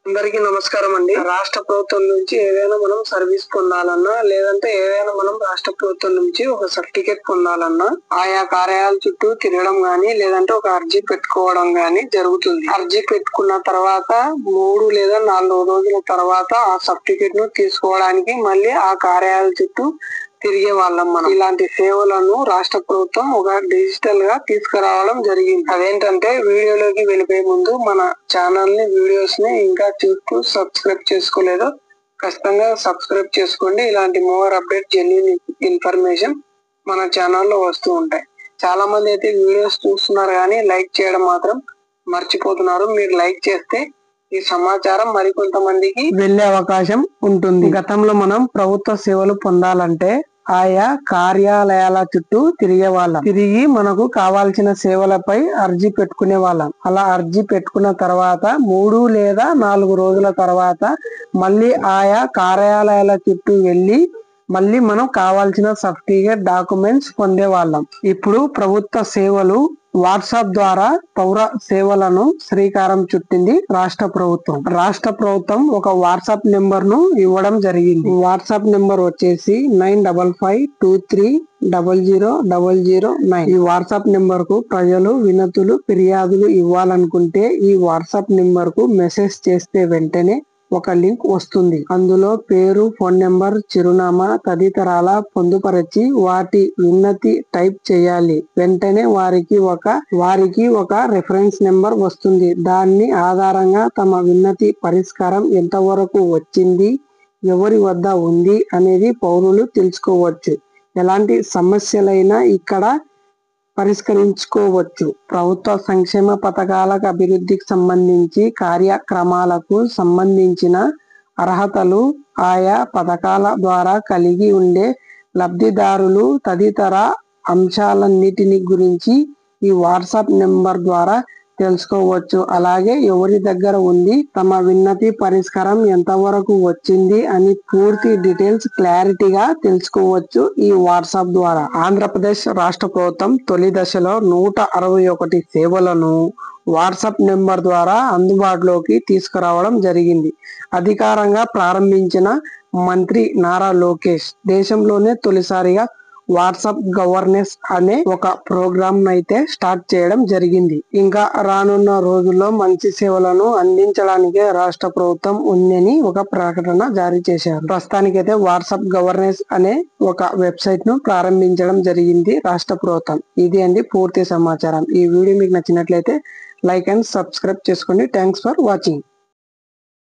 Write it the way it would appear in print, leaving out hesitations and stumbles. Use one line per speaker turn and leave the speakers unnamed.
అందరికీ నమస్కారం అండి. రాష్ట్ర ప్రభుత్వం నుంచి ఏదైనా మనం సర్వీస్ పొందాలన్నా లేదంటే ఏదైనా మనం రాష్ట్ర ప్రభుత్వం నుంచి ఒక సర్టిఫికేట్ పొందాలన్నా ఆయా కార్యాలయాల చుట్టూ తిరగడం గానీ లేదంటే ఒక అర్జీ పెట్టుకోవడం గానీ జరుగుతుంది. అర్జీ పెట్టుకున్న తర్వాత 3 లేదా 4 రోజుల తర్వాత ఆ సర్టిఫికేట్ ను తీసుకోవడానికి మళ్ళీ ఆ కార్యాలయాల చుట్టూ తిరిగే వాళ్ళం మనం. ఇలాంటి సేవలను రాష్ట్ర ప్రభుత్వం ఒక డిజిటల్ గా తీసుకురావడం జరిగింది. అదేంటంటే వీడియోలోకి వెళ్ళిపోయే ముందు మన ఛానల్ ని వీడియోస్ ని ఇంకా చూస్తూ సబ్స్క్రైబ్ చేసుకోలేదో ఖచ్చితంగా సబ్స్క్రైబ్ చేసుకోండి. ఇలాంటి మోర్ అప్డేట్ జెన్యూన్ ఇన్ఫర్మేషన్ మన ఛానల్లో వస్తూ ఉంటాయి. చాలా మంది అయితే వీడియోస్ చూస్తున్నారు కానీ లైక్ చేయడం మాత్రం మర్చిపోతున్నారు. మీరు లైక్ చేస్తే ఈ సమాచారం మరికొంతమందికి వెళ్లే అవకాశం ఉంటుంది. గతంలో మనం ప్రభుత్వ సేవలు పొందాలంటే ఆయా కార్యాలయాల చుట్టూ తిరిగే వాళ్ళం. తిరిగి మనకు కావాల్సిన సేవలపై అర్జీ పెట్టుకునే వాళ్ళం. అలా అర్జీ పెట్టుకున్న తర్వాత 3 లేదా 4 రోజుల తర్వాత మళ్ళీ ఆయా కార్యాలయాల చుట్టూ వెళ్లి మళ్ళీ మనం కావాల్సిన సర్టిఫికేట్ డాక్యుమెంట్స్ పొందే వాళ్ళం. ఇప్పుడు ప్రభుత్వ సేవలు వాట్సాప్ ద్వారా పౌర సేవలను శ్రీకారం చుట్టింది రాష్ట్ర ప్రభుత్వం. రాష్ట్ర ప్రభుత్వం ఒక వాట్సాప్ నెంబర్ ను ఇవ్వడం జరిగింది. వాట్సాప్ నెంబర్ వచ్చేసి 9553300009. ఈ వాట్సాప్ నెంబర్ కు ప్రజలు వినతులు ఫిర్యాదులు ఇవ్వాలనుకుంటే ఈ వాట్సాప్ నెంబర్ కు మెసేజ్ చేస్తే వెంటనే ఒక లింక్ వస్తుంది. అందులో పేరు, ఫోన్ నెంబర్, చిరునామా తదితరాల పొందుపరిచి వాటి విన్నతి టైప్ చేయాలి. వెంటనే వారికి ఒక రిఫరెన్స్ నెంబర్ వస్తుంది. దాన్ని ఆధారంగా తమ విన్నతి పరిష్కారం ఎంతవరకు వచ్చింది, ఎవరి వద్ద ఉంది అనేది పౌరులు తెలుసుకోవచ్చు. ఎలాంటి సమస్యలైనా ఇక్కడ పరిష్కరించుకోవచ్చు. ప్రభుత్వ సంక్షేమ పథకాలకు అభివృద్ధికి సంబంధించి కార్యక్రమాలకు సంబంధించిన అర్హతలు, ఆయా పథకాల ద్వారా కలిగి ఉండే లబ్ధిదారులు తదితర అంశాలన్నిటిని గురించి ఈ వాట్సాప్ నెంబర్ ద్వారా తెలుసుకోవచ్చు. అలాగే ఎవరి దగ్గర ఉంది, తమ విన్నతి పరిష్కారం ఎంతవరకు వచ్చింది అని పూర్తి డీటెయిల్స్ క్లారిటీగా తెలుసుకోవచ్చు ఈ వాట్సాప్ ద్వారా. ఆంధ్రప్రదేశ్ రాష్ట్ర ప్రభుత్వం తొలి దశలో 161 సేవలను వాట్సాప్ నెంబర్ ద్వారా అందుబాటులోకి తీసుకురావడం జరిగింది. అధికారంగా ప్రారంభించిన మంత్రి నారా లోకేష్ దేశంలోనే తొలిసారిగా వాట్సాప్ గవర్నెన్స్ అనే ఒక ప్రోగ్రామ్ అయితే స్టార్ట్ చేయడం జరిగింది. ఇంకా రానున్న రోజుల్లో మంచి సేవలను అందించడానికే రాష్ట్ర ప్రభుత్వం ఉందని ఒక ప్రకటన జారీ చేశారు. ప్రస్తుతానికైతే వాట్సాప్ గవర్నెన్స్ అనే ఒక వెబ్సైట్ ను ప్రారంభించడం జరిగింది రాష్ట్ర ప్రభుత్వం. ఇది అండి పూర్తి సమాచారం. ఈ వీడియో మీకు నచ్చినట్లయితే లైక్ అండ్ సబ్స్క్రైబ్ చేసుకోండి. Thanks for watching.